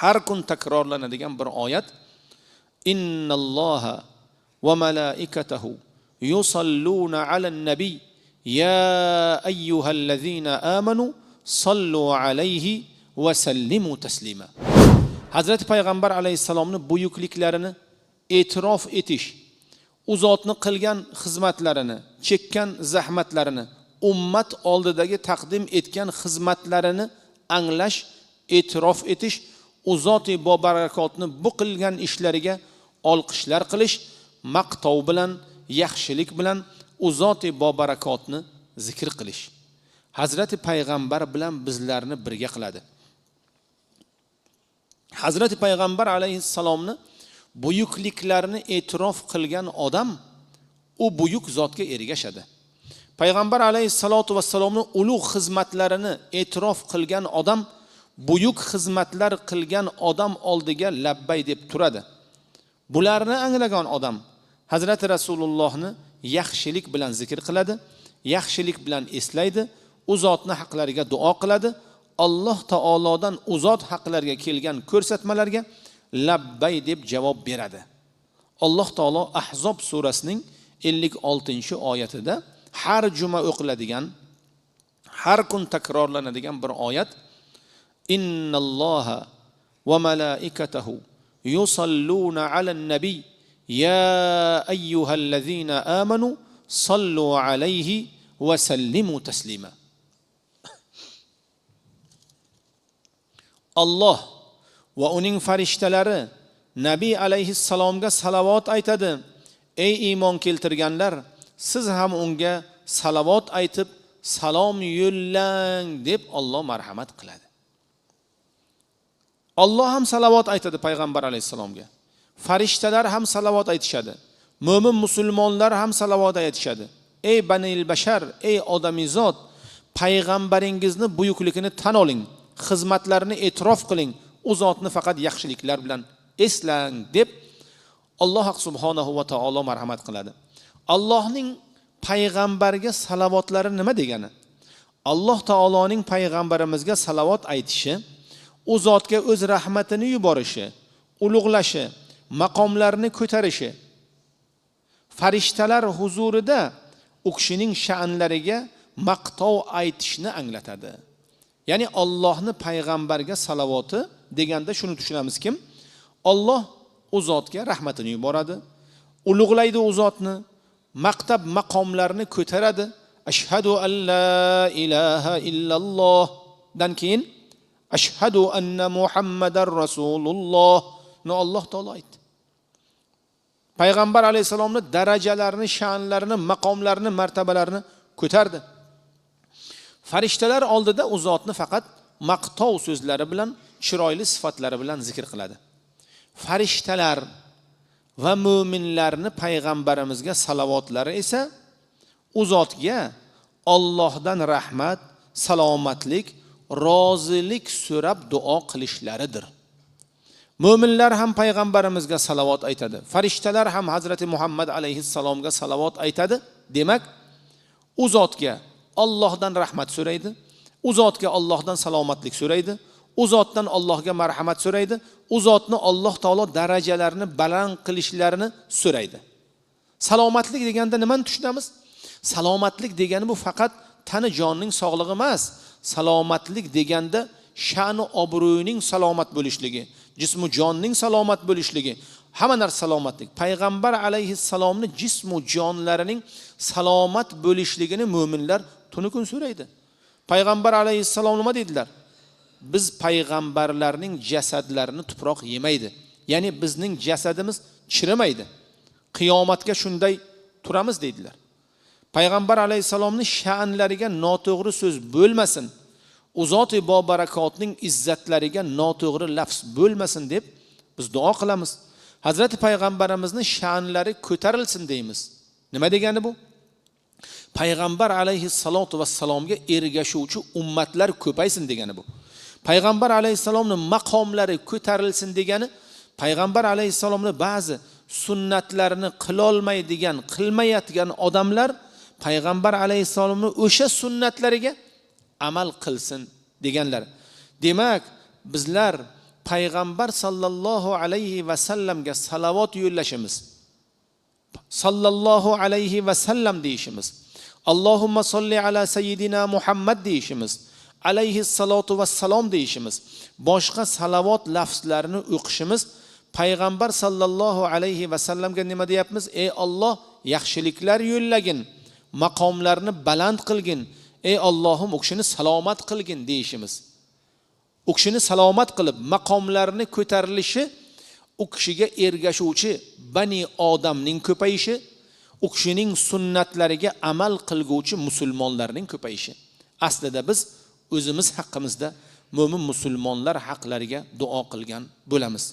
har kun takrorlanadigan bir oyat. Innalloha va malaikatahu yusalluna alan nabiy ya ayyuhallazina amanu sallu alayhi va sallimu taslima. Hazrati payg'ambar alayhisalomning buyukliklarini e'tirof etish, u zotni qilgan xizmatlarini, chekkan zahmatlarini, ummat oldidagi taqdim etgan xizmatlarini anglash, e'tirof etish, u zoti bobarakotni bu qilgan ishlariga olqishlar qilish, maqtov bilan, yaxshilik bilan u zoti bobarakotni zikr qilish. Hazrati payg'ambar bilan bizlarni birga qiladi. Hazrati payg'ambar alayhissalomni buyukliklarini e'tirof qilgan odam u buyuk zotga ergashadi. Payg'ambar alayhissalotu vassalomning ulug' xizmatlarini e'tirof qilgan odam buyuk xizmatlar qilgan odam oldiga labbay deb turadi. Bularni anglagan odam Hazrati Rasulullohni yaxshilik bilan zikr qiladi, yaxshilik bilan eslaydi, u zotning haqlariga duo qiladi. Alloh taolodan u zot haqlariga kelgan ko'rsatmalarga labbay deb javob beradi. Alloh taolo Ahzob surasining 56-oyatida har juma o'qiladigan, har kun takrorlanadigan bir oyat. Innalloha va malaikatahu yusalluna alan nabiy ya ayyuhallazina amanu sallu alayhi va sallimu taslima. Alloh va uning farishtalari Nabiy alayhissalomga salovat aytadi. Ey iymon keltirganlar, siz ham unga salovat aytib salom yo'llang deb Alloh marhamat qiladi. Alloh ham salovat aytadi payg'ambar alayhissalomga. Farishtalar ham salovat aytishadi. Mo'min musulmonlar ham salovat aytishadi. Ey banil bashar, ey odamizod, payg'ambaringizni buyukligini tan oling, xizmatlarini e'tirof qiling, u zotni faqat yaxshiliklar bilan eslang deb Alloh subhanahu va taolo marhamat qiladi. Allohning payg'ambarga salovatlari nima degani? Alloh taoloning payg'ambarimizga salovat aytishi, u zotga o'z rahmatini yuborishi, ulug'lashi, maqomlarini ko'tarishi, farishtalar huzurida u kishining sha'nlariga maqtov aytishni anglatadi. Ya'ni Allohning payg'ambarga salovati deganda shuni tushunamizki, Alloh u zotga rahmatini yuboradi, ulug'laydi u zotni, maqtab maqomlarini ko'taradi. Ashhadu an la ilaha illalloh dan keyin ashhadu anna Muhammadar rasululloh ni Alloh taolo aytdi. Payg'ambar alayhisalomning darajalarini, sha'nlarini, maqomlarini, martabalarini ko'tardi. Farishtalar oldida u zotni faqat maqtov so'zlari bilan, chiroyli sifatlari bilan zikr qiladi. Farishtalar va mu'minlarni payg'ambarimizga salovatlari esa u zotga Allohdan rahmat, salomatlik, rozilik so'rab duo qilishlaridir. Mu'minlar ham payg'ambarimizga salovat aytadi. Farishtalar ham Hazrati Muhammad alayhissalomga salovat aytadi. Demak, u zotga Allohdan rahmat so'raydi, u zotga Allohdan salomatlik so'raydi, u zotdan Allohga marhamat so'raydi, u zotni Alloh taolo darajalarini baland qilishlarini so'raydi. Salomatlik deganda nimani tushunamiz? Salomatlik degani bu faqat tani jonning sog'ligi emas. Salomatlik deganda sha'ni obro'ning salomat bo'lishligi, jismu jonning salomat bo'lishligi, hamma narsa salomatlik. Payg'ambar alayhissalomning jismu jonlarining salomat bo'lishligini mu'minlar tuni kun so'raydi. Payg'ambar alayhissalom nima dedilar? Biz payg'ambarlarning jasadlarini tuproq yemaydi. Ya'ni bizning jasadimiz chirimaydi. Qiyomatga shunday turamiz dedilar. Payg'ambar alayhissalomning sha'nlariga noto'g'ri so'z bo'lmasin. U zot-i bobarakotning izzatlariga noto'g'ri lafz bo'lmasin deb biz duo qilamiz. Hazrati payg'ambarimizning sha'nlari ko'tarilsin deymiz. Nima degani bu? Payg'ambar alayhissalatu vassalomga ergashuvchi ummatlar ko'paysin degani bu. Payg'ambar alayhissalomning maqomlari ko'tarilsin degani, payg'ambar alayhissalomning ba'zi sunnatlarini qilolmaydigan, qilmayotgan odamlar payg'ambar alayhissalomning o'sha sunnatlariga amal qilsin deganlar. Demak, bizlar payg'ambar sallallohu alayhi va sallamga salovat yo'llashimiz, sallallohu alayhi va sallam deyishimiz, Allohumma solli ala sayyidina Muhammad deyishimiz, alayhi salatu vassalom deyishimiz, boshqa salovat lafzlarini o'qishimiz, payg'ambar sallallohu alayhi va sallamga nima deyapmiz? Ey Alloh, yaxshiliklar yo'llagin, maqomlarni baland qilgin, ey Allohim u kishini salomat qilgin deyishimiz. U kishini salomat qilib maqomlarini ko'tarilishi, u kishiga ergashuvchi bani odamning ko'payishi, u kishining sunnatlariga amal qilguvchi musulmonlarning ko'payishi. Aslida biz o'zimiz haqqimizda mo'min musulmonlar haqlariga duo qilgan bo'lamiz.